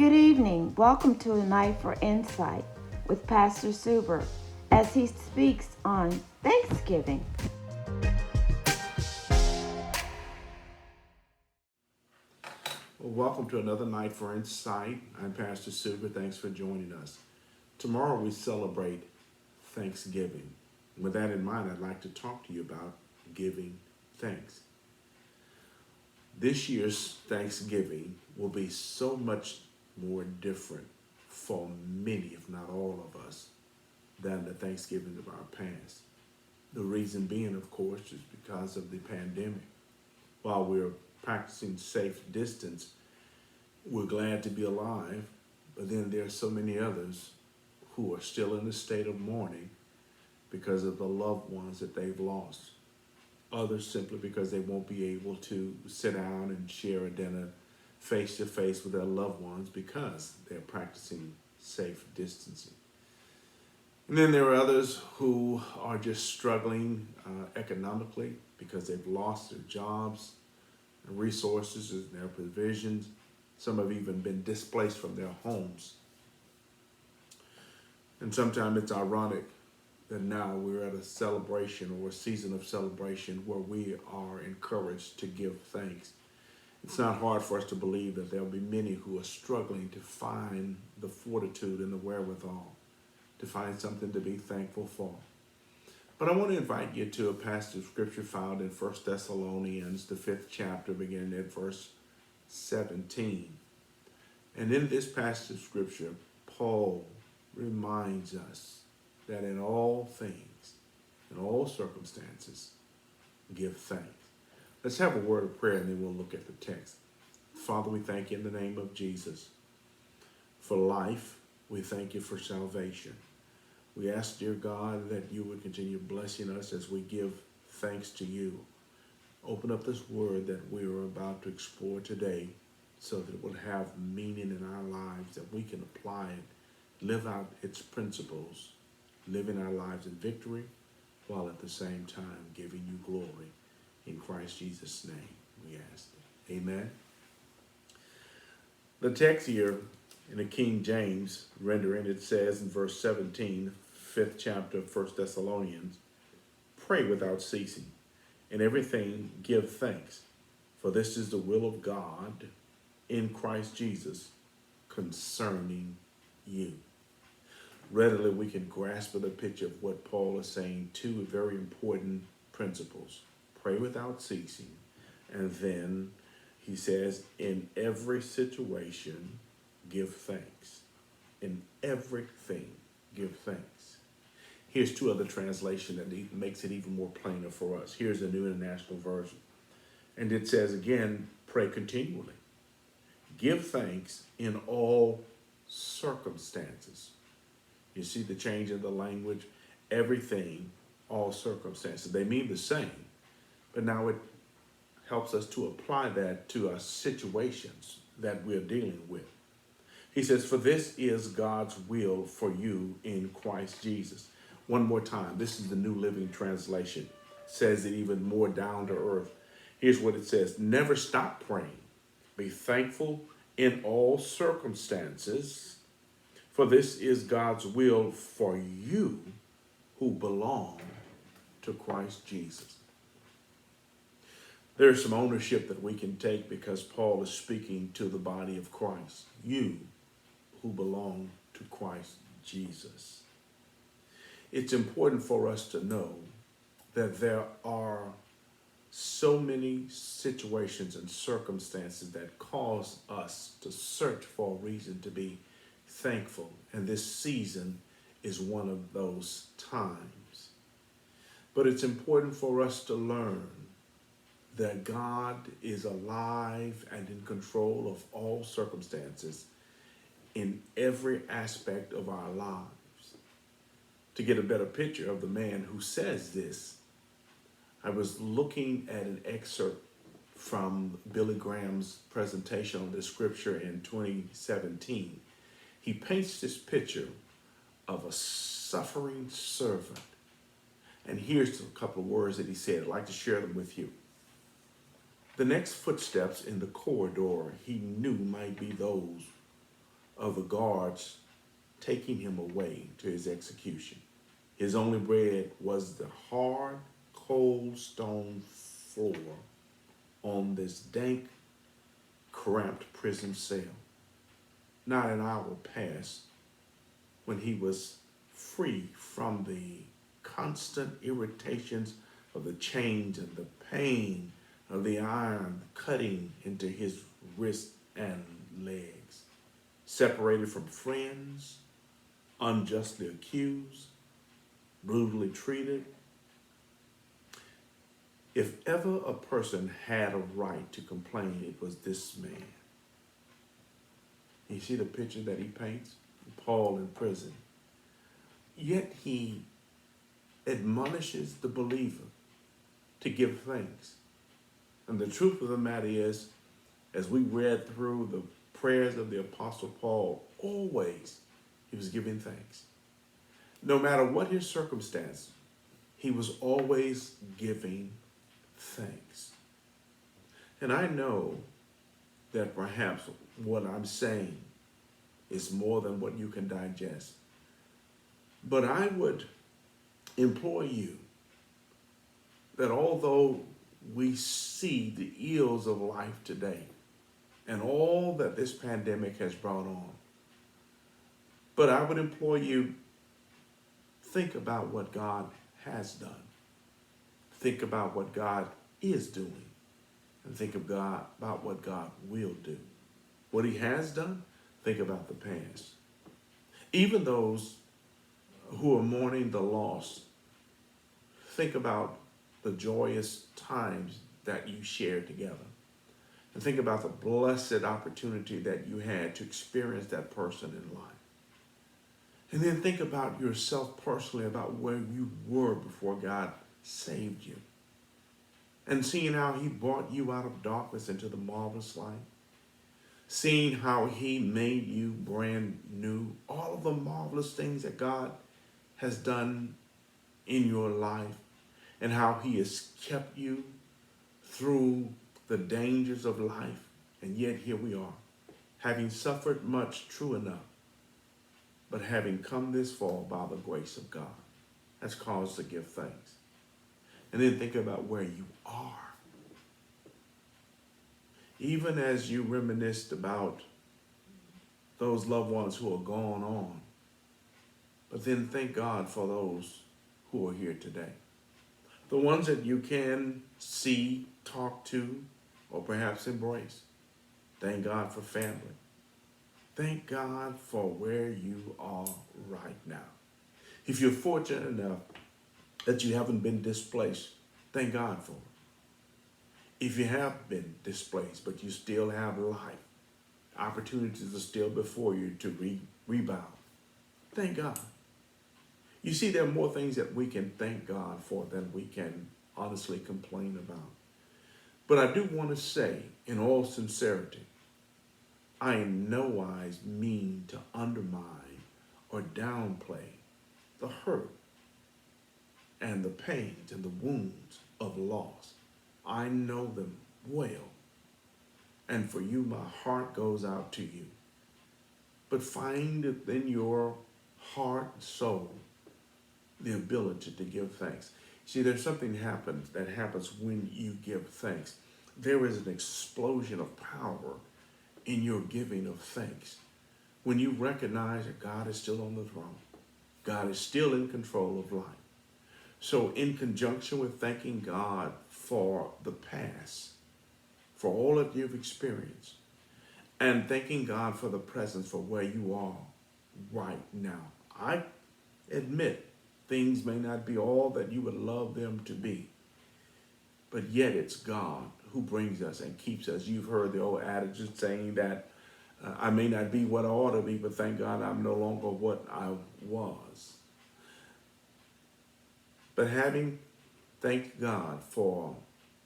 Good evening. Welcome to A Night for Insight with Pastor Suber as he speaks on Thanksgiving. Well, welcome to another Night for Insight. I'm Pastor Suber. Thanks for joining us. Tomorrow we celebrate Thanksgiving. With that in mind, I'd like to talk to you about giving thanks. This year's Thanksgiving will be so much more different for many, if not all of us, than the Thanksgiving of our past. The reason being, of course, is because of the pandemic. While we're practicing safe distance, we're glad to be alive, but then there are so many others who are still in a state of mourning because of the loved ones that they've lost. Others simply because they won't be able to sit down and share a dinner face to face with their loved ones because they're practicing safe distancing. And then there are others who are just struggling economically because they've lost their jobs, their resources, and their provisions. Some have even been displaced from their homes. And sometimes it's ironic that now we're at a celebration or a season of celebration where we are encouraged to give thanks. It's not hard for us to believe that there'll be many who are struggling to find the fortitude and the wherewithal to find something to be thankful for. But I want to invite you to a passage of scripture found in 1 Thessalonians, the 5th chapter, beginning at verse 17. And in this passage of scripture, Paul reminds us that in all things, in all circumstances, give thanks. Let's have a word of prayer and then we'll look at the text. Father, we thank you in the name of Jesus for life. We thank you for salvation. We ask, dear God, that you would continue blessing us as we give thanks to you. Open up this word that we are about to explore today so that it will have meaning in our lives, that we can apply it, live out its principles, live in our lives in victory, while at the same time giving you glory. In Christ Jesus' name, we ask it. Amen. The text here in the King James rendering, it says in verse 17, 5th chapter of 1 Thessalonians, pray without ceasing. In everything give thanks, for this is the will of God in Christ Jesus concerning you. Readily we can grasp the picture of what Paul is saying, two very important principles. Pray without ceasing. And then he says, in every situation, give thanks. In everything, give thanks. Here's two other translations that makes it even more plainer for us. Here's the New International Version. And it says again, pray continually. Give thanks in all circumstances. You see the change in the language? Everything, all circumstances. They mean the same, but now it helps us to apply that to our situations that we're dealing with. He says, for this is God's will for you in Christ Jesus. One more time. This is the New Living Translation. Says it even more down to earth. Here's what it says. Never stop praying. Be thankful in all circumstances, for this is God's will for you who belong to Christ Jesus. There's some ownership that we can take because Paul is speaking to the body of Christ. You who belong to Christ Jesus. It's important for us to know that there are so many situations and circumstances that cause us to search for a reason to be thankful. And this season is one of those times. But it's important for us to learn that God is alive and in control of all circumstances in every aspect of our lives. To get a better picture of the man who says this, I was looking at an excerpt from Billy Graham's presentation on this scripture in 2017. He paints this picture of a suffering servant. And here's a couple of words that he said. I'd like to share them with you. The next footsteps in the corridor he knew might be those of the guards taking him away to his execution. His only bread was the hard, cold stone floor on this dank, cramped prison cell. Not an hour passed when he was free from the constant irritations of the chains and the pain of the iron cutting into his wrists and legs. Separated from friends, unjustly accused, brutally treated. If ever a person had a right to complain, it was this man. You see the picture that he paints? Paul in prison. Yet he admonishes the believer to give thanks. And the truth of the matter is, as we read through the prayers of the Apostle Paul, always he was giving thanks. No matter what his circumstance, he was always giving thanks. And I know that perhaps what I'm saying is more than what you can digest. But I would implore you that although we see the ills of life today and all that this pandemic has brought on, but I would implore you, think about what God has done. Think about what God is doing. And think about what God will do. What he has done, think about the past. Even those who are mourning the loss, think about the joyous times that you shared together. And think about the blessed opportunity that you had to experience that person in life. And then think about yourself personally, about where you were before God saved you. And seeing how he brought you out of darkness into the marvelous light. Seeing how he made you brand new. All of the marvelous things that God has done in your life. And how he has kept you through the dangers of life. And yet here we are, having suffered much, true enough, but having come this far by the grace of God. That's cause to give thanks. And then think about where you are. Even as you reminisced about those loved ones who are gone on, but then thank God for those who are here today. The ones that you can see, talk to, or perhaps embrace. Thank God for family. Thank God for where you are right now. If you're fortunate enough that you haven't been displaced, thank God for it. If you have been displaced, but you still have life, opportunities are still before you to rebound, thank God. You see, there are more things that we can thank God for than we can honestly complain about. But I do want to say, in all sincerity, I in no wise mean to undermine or downplay the hurt and the pains and the wounds of loss. I know them well. And for you, my heart goes out to you. But find in your heart and soul the ability to give thanks. See, there's something that happens when you give thanks. There is an explosion of power in your giving of thanks. When you recognize that God is still on the throne, God is still in control of life. So in conjunction with thanking God for the past, for all that you've experienced, and thanking God for the present, for where you are right now. I admit things may not be all that you would love them to be, but yet it's God who brings us and keeps us. You've heard the old adage saying that I may not be what I ought to be, but thank God I'm no longer what I was. But having thanked God for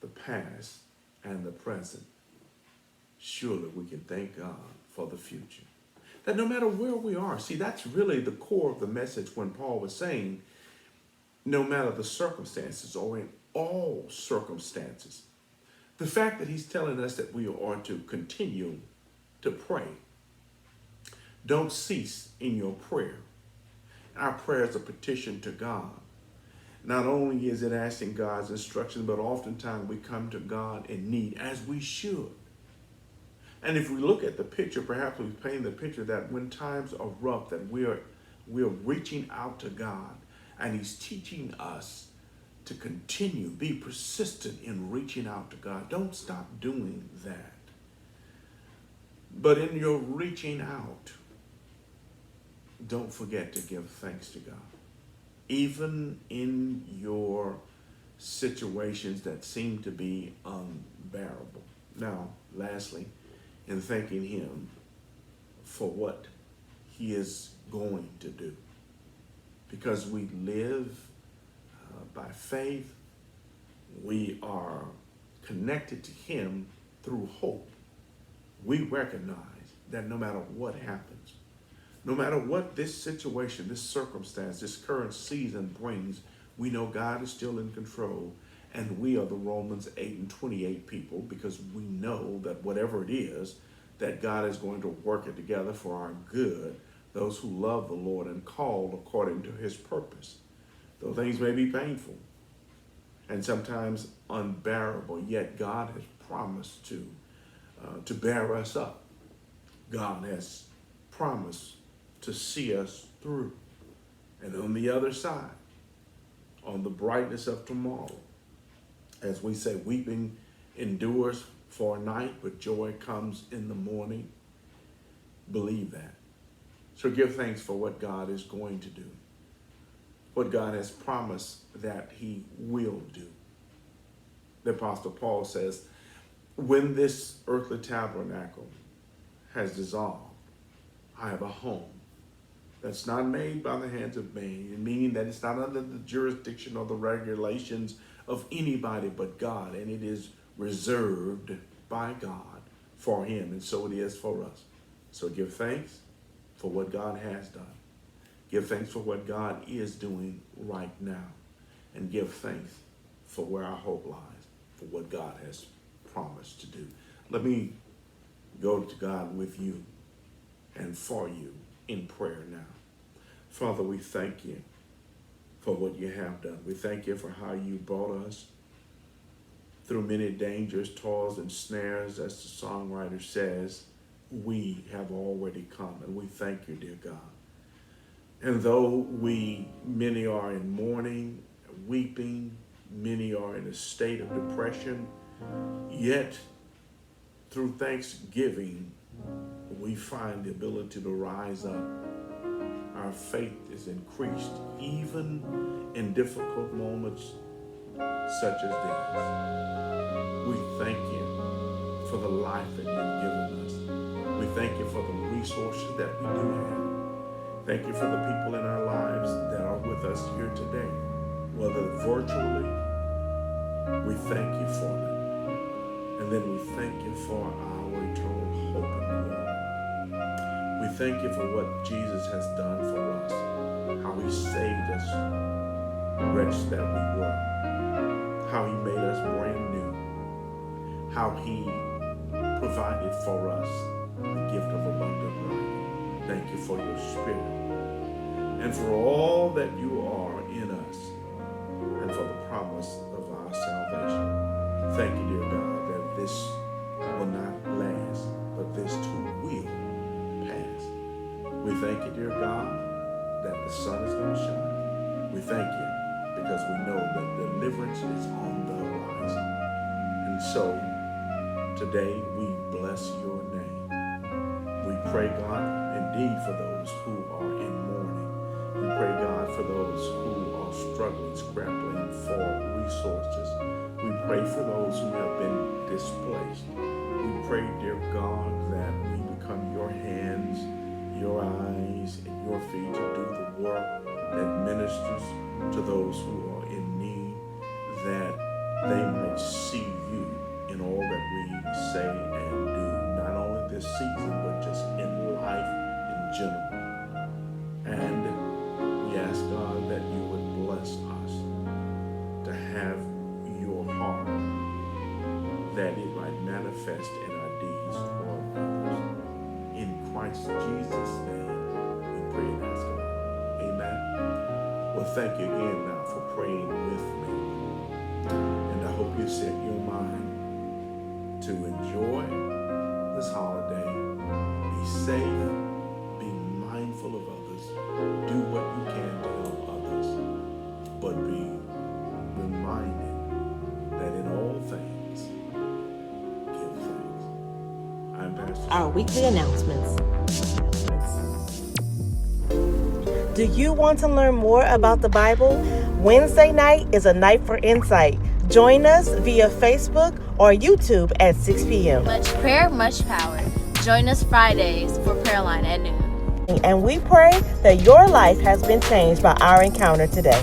the past and the present, surely we can thank God for the future. That no matter where we are, see, that's really the core of the message when Paul was saying, no matter the circumstances or in all circumstances, the fact that he's telling us that we are to continue to pray Don't cease in your prayer. Our prayer is a petition to God. Not only is it asking God's instruction, but oftentimes we come to God in need, as we should. And if we look at the picture, perhaps we paint the picture that when times are rough, that we're reaching out to God, and He's teaching us to continue, be persistent in reaching out to God. Don't stop doing that. But in your reaching out, don't forget to give thanks to God. Even in your situations that seem to be unbearable. Now, lastly, in thanking Him for what He is going to do. Because we live by faith, we are connected to Him through hope. We recognize that no matter what happens, no matter what this situation, this circumstance, this current season brings, we know God is still in control, and we are the Romans 8:28 people, because we know that whatever it is, that God is going to work it together for our good, those who love the Lord and called according to His purpose. Though things may be painful and sometimes unbearable, yet God has promised to bear us up. God has promised to see us through. And on the other side, on the brightness of tomorrow, as we say, weeping endures for a night, but joy comes in the morning. Believe that. So give thanks for what God is going to do, what God has promised that He will do. The Apostle Paul says, when this earthly tabernacle has dissolved, I have a home that's not made by the hands of man, meaning that it's not under the jurisdiction or the regulations of anybody but God, and it is reserved by God for Him, and so it is for us. So give thanks for what God has done. Give thanks for what God is doing right now, and give thanks for where our hope lies, for what God has promised to do. Let me go to God with you and for you in prayer now. Father, we thank You for what You have done. We thank You for how You brought us through many dangers, toils, and snares. As the songwriter says, we have already come, and we thank You, dear God. And though many are in mourning, weeping, many are in a state of depression, yet through thanksgiving, we find the ability to rise up. Our faith is increased even in difficult moments such as these. We thank You for the life that You've given us. We thank You for the resources that we do have. Thank You for the people in our lives that are with us here today, whether virtually. We thank You for them. And then we thank You for our eternal hope and glory. We thank You for what Jesus has done for us, how He saved us, wretched that we were, how He made us brand new, how He provided for us the gift of abundant life. Thank You for Your Spirit, and for all that You are in us, and for the promise of our salvation. Thank You, dear God, that this will not last, but this too will pass. We thank You, dear God, that the sun is going to shine. We thank You because we know that deliverance is on the horizon. And so today we bless Your name. We pray, God, indeed for those who are in mourning. We pray, God, for those who are struggling, scrambling for resources. We pray for those who have been displaced. We pray, dear God, that we become Your hands, Your eyes, and Your feet to do the work that ministers to those who are in need, that they might see You in all that we say and do, not only this season, but just in life in general. And we ask, God, that You would bless us to have Your heart, that it might manifest in our deeds toward others. In Christ Christ Jesus' name, we pray and ask it. Amen. Well, thank you again now for praying with me. And I hope you set your mind to enjoy this holiday. Be safe. Be mindful of others. Do what you can to help others. But be reminded that in all things, give thanks. I'm Pastor. Our weekly announcements. Do you want to learn more about the Bible? Wednesday night is a night for insight. Join us via Facebook or YouTube at 6 p.m. Much prayer, much power. Join us Fridays for prayer line at noon. And we pray that your life has been changed by our encounter today.